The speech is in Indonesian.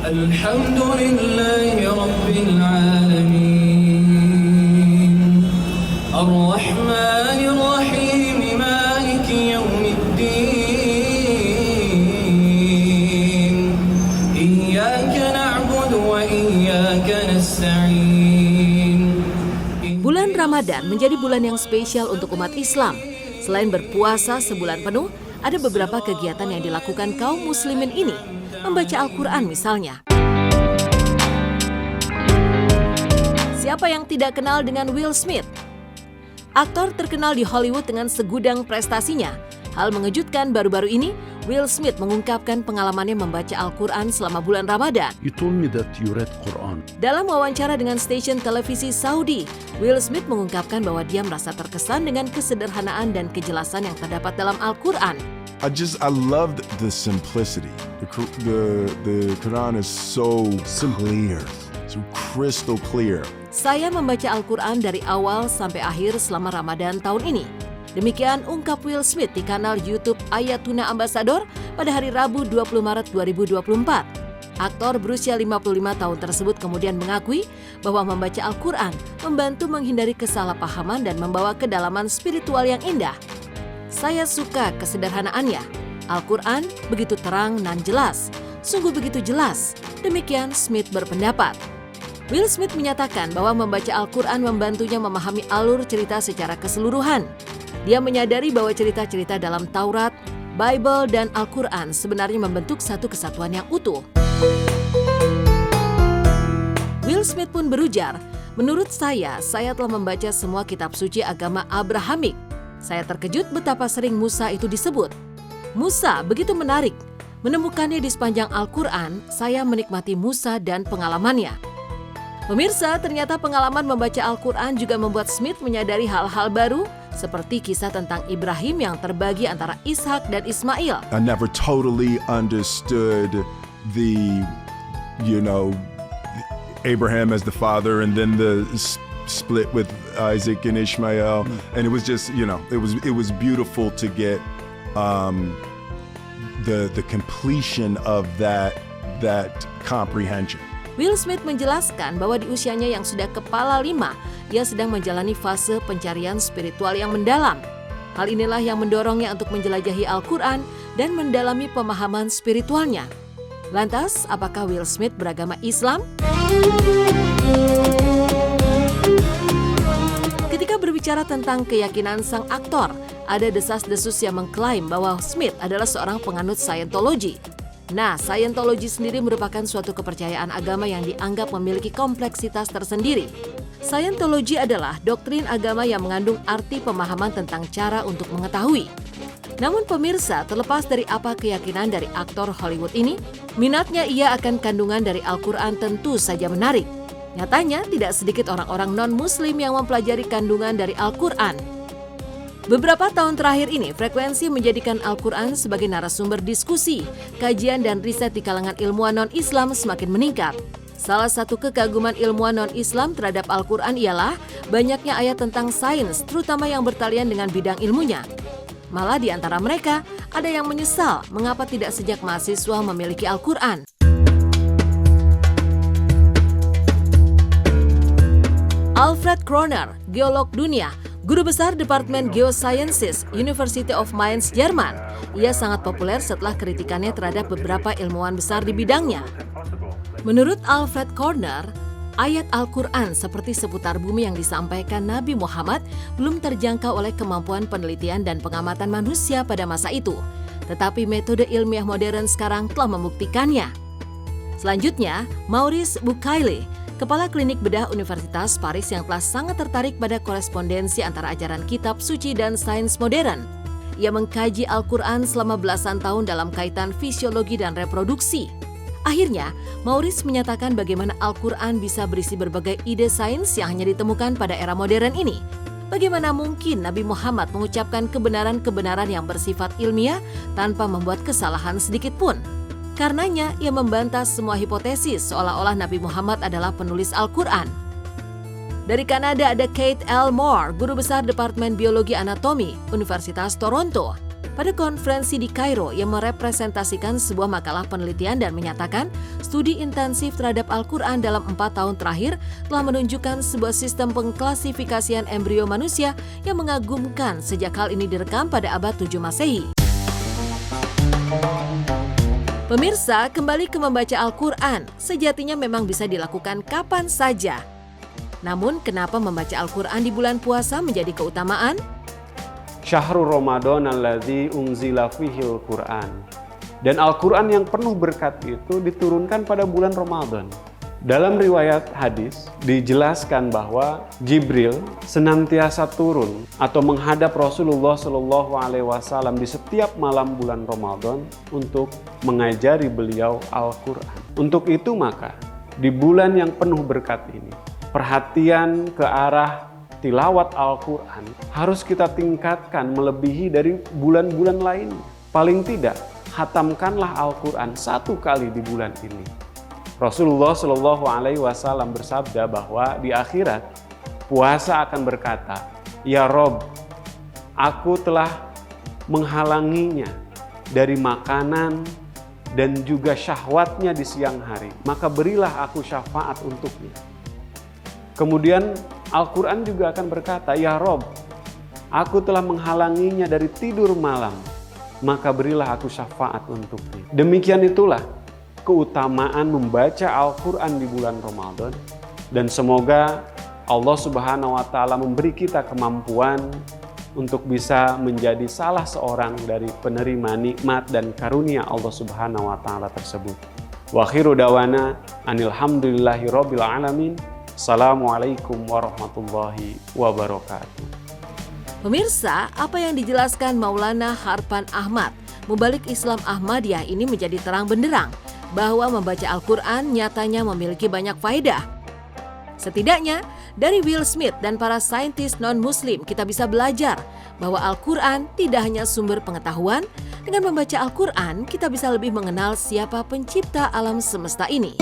Alhamdulillahi Rabbil Alamin Ar-Rahmanir Rahim Maliki Yawmiddin Iyyaka na'budu wa iyyaka nasta'in. Bulan Ramadan menjadi bulan yang spesial untuk umat Islam. Selain berpuasa sebulan penuh, ada beberapa kegiatan yang dilakukan kaum muslimin ini. Membaca Al-Quran misalnya. Siapa yang tidak kenal dengan Will Smith? Aktor terkenal di Hollywood dengan segudang prestasinya. Hal mengejutkan baru-baru ini, Will Smith mengungkapkan pengalamannya membaca Al-Quran selama bulan Ramadan. You told me that you read Quran. Dalam wawancara dengan stasiun televisi Saudi, Will Smith mengungkapkan bahwa dia merasa terkesan dengan kesederhanaan dan kejelasan yang terdapat dalam Al-Quran. I loved the simplicity. The Quran is so clear, so crystal clear. Saya membaca Al-Quran dari awal sampai akhir selama Ramadan tahun ini. Demikian ungkap Will Smith di kanal YouTube Ayatuna Ambassador pada hari Rabu 20 Maret 2024. Aktor berusia 55 tahun tersebut kemudian mengakui bahwa membaca Al-Quran membantu menghindari kesalahpahaman dan membawa kedalaman spiritual yang indah. Saya suka kesederhanaannya. Al-Quran begitu terang dan jelas. Sungguh begitu jelas. Demikian Smith berpendapat. Will Smith menyatakan bahwa membaca Al-Quran membantunya memahami alur cerita secara keseluruhan. Dia menyadari bahwa cerita-cerita dalam Taurat, Bible, dan Al-Quran sebenarnya membentuk satu kesatuan yang utuh. Will Smith pun berujar, menurut saya telah membaca semua kitab suci agama Abrahamik. Saya terkejut betapa sering Musa itu disebut. Musa begitu menarik. Menemukannya di sepanjang Al-Quran, saya menikmati Musa dan pengalamannya. Pemirsa, ternyata pengalaman membaca Al-Quran juga membuat Smith menyadari hal-hal baru, seperti kisah tentang Ibrahim yang terbagi antara Ishak dan Ismail. I never totally understood Abraham as the father and then the split with Isaac and Ishmael, and it was just, it was beautiful to get the completion of that comprehension. Will Smith menjelaskan bahwa di usianya yang sudah kepala 5, ia sedang menjalani fase pencarian spiritual yang mendalam. Hal inilah yang mendorongnya untuk menjelajahi Al-Quran dan mendalami pemahaman spiritualnya. Lantas, apakah Will Smith beragama Islam? Ketika berbicara tentang keyakinan sang aktor, ada desas-desus yang mengklaim bahwa Smith adalah seorang penganut Scientology. Nah, Scientology sendiri merupakan suatu kepercayaan agama yang dianggap memiliki kompleksitas tersendiri. Scientology adalah doktrin agama yang mengandung arti pemahaman tentang cara untuk mengetahui. Namun pemirsa, terlepas dari apa keyakinan dari aktor Hollywood ini, minatnya ia akan kandungan dari Al-Quran tentu saja menarik. Nyatanya, tidak sedikit orang-orang non-Muslim yang mempelajari kandungan dari Al-Quran. Beberapa tahun terakhir ini, frekuensi menjadikan Al-Quran sebagai narasumber diskusi, kajian dan riset di kalangan ilmuwan non-Islam semakin meningkat. Salah satu kekaguman ilmuwan non-Islam terhadap Al-Quran ialah banyaknya ayat tentang sains, terutama yang bertalian dengan bidang ilmunya. Malah di antara mereka, ada yang menyesal mengapa tidak sejak mahasiswa memiliki Al-Quran. Alfred Kroner, geolog dunia, guru besar Departemen Geosciences, University of Mainz, Jerman. Ia sangat populer setelah kritikannya terhadap beberapa ilmuwan besar di bidangnya. Menurut Alfred Kroner, ayat Al-Quran seperti seputar bumi yang disampaikan Nabi Muhammad belum terjangkau oleh kemampuan penelitian dan pengamatan manusia pada masa itu. Tetapi metode ilmiah modern sekarang telah membuktikannya. Selanjutnya, Maurice Bucaille, Kepala Klinik Bedah Universitas Paris yang telah sangat tertarik pada korespondensi antara ajaran kitab suci dan sains modern. Ia mengkaji Al-Quran selama belasan tahun dalam kaitan fisiologi dan reproduksi. Akhirnya, Maurice menyatakan bagaimana Al-Quran bisa berisi berbagai ide sains yang hanya ditemukan pada era modern ini. Bagaimana mungkin Nabi Muhammad mengucapkan kebenaran-kebenaran yang bersifat ilmiah tanpa membuat kesalahan sedikit pun? Karenanya, ia membantah semua hipotesis seolah-olah Nabi Muhammad adalah penulis Al-Quran. Dari Kanada ada Kate L. Moore, guru besar Departemen Biologi Anatomi, Universitas Toronto. pada konferensi di Kairo yang merepresentasikan sebuah makalah penelitian dan menyatakan studi intensif terhadap Al-Quran dalam 4 tahun terakhir telah menunjukkan sebuah sistem pengklasifikasian embrio manusia yang mengagumkan sejak hal ini direkam pada abad 7 Masehi. Pemirsa, kembali ke membaca Al-Quran, sejatinya memang bisa dilakukan kapan saja. Namun, kenapa membaca Al-Quran di bulan puasa menjadi keutamaan? Syahrul Ramadan alladzi unzila fihil Qur'an. Dan Al-Quran yang penuh berkat itu diturunkan pada bulan Ramadan. Dalam riwayat hadis dijelaskan bahwa Jibril senantiasa turun atau menghadap Rasulullah SAW di setiap malam bulan Ramadan untuk mengajari beliau Al-Quran. Untuk itu maka di bulan yang penuh berkat ini, perhatian ke arah tilawat Al-Quran harus kita tingkatkan melebihi dari bulan-bulan lainnya. Paling tidak, khatamkanlah Al-Quran 1 kali di bulan ini. Rasulullah SAW bersabda bahwa di akhirat, puasa akan berkata, "Ya Rob, aku telah menghalanginya dari makanan dan juga syahwatnya di siang hari, maka berilah aku syafaat untuknya." Kemudian Al-Quran juga akan berkata, "Ya Rob, aku telah menghalanginya dari tidur malam, maka berilah aku syafaat untuknya." Demikian itulah keutamaan membaca Al-Quran di bulan Ramadan, dan semoga Allah Subhanahu wa Ta'ala memberi kita kemampuan untuk bisa menjadi salah seorang dari penerima nikmat dan karunia Allah Subhanahu wa Ta'ala tersebut. Wa akhiru dawana anilhamdulillahi rabbil alamin. Assalamualaikum warahmatullahi wabarakatuh. Pemirsa, apa yang dijelaskan Maulana Harpan Ahmad, Mubalik Islam Ahmadiyah ini menjadi terang benderang bahwa membaca Al-Quran nyatanya memiliki banyak faedah. Setidaknya, dari Will Smith dan para saintis non-muslim kita bisa belajar bahwa Al-Quran tidak hanya sumber pengetahuan. Dengan membaca Al-Quran, kita bisa lebih mengenal siapa pencipta alam semesta ini.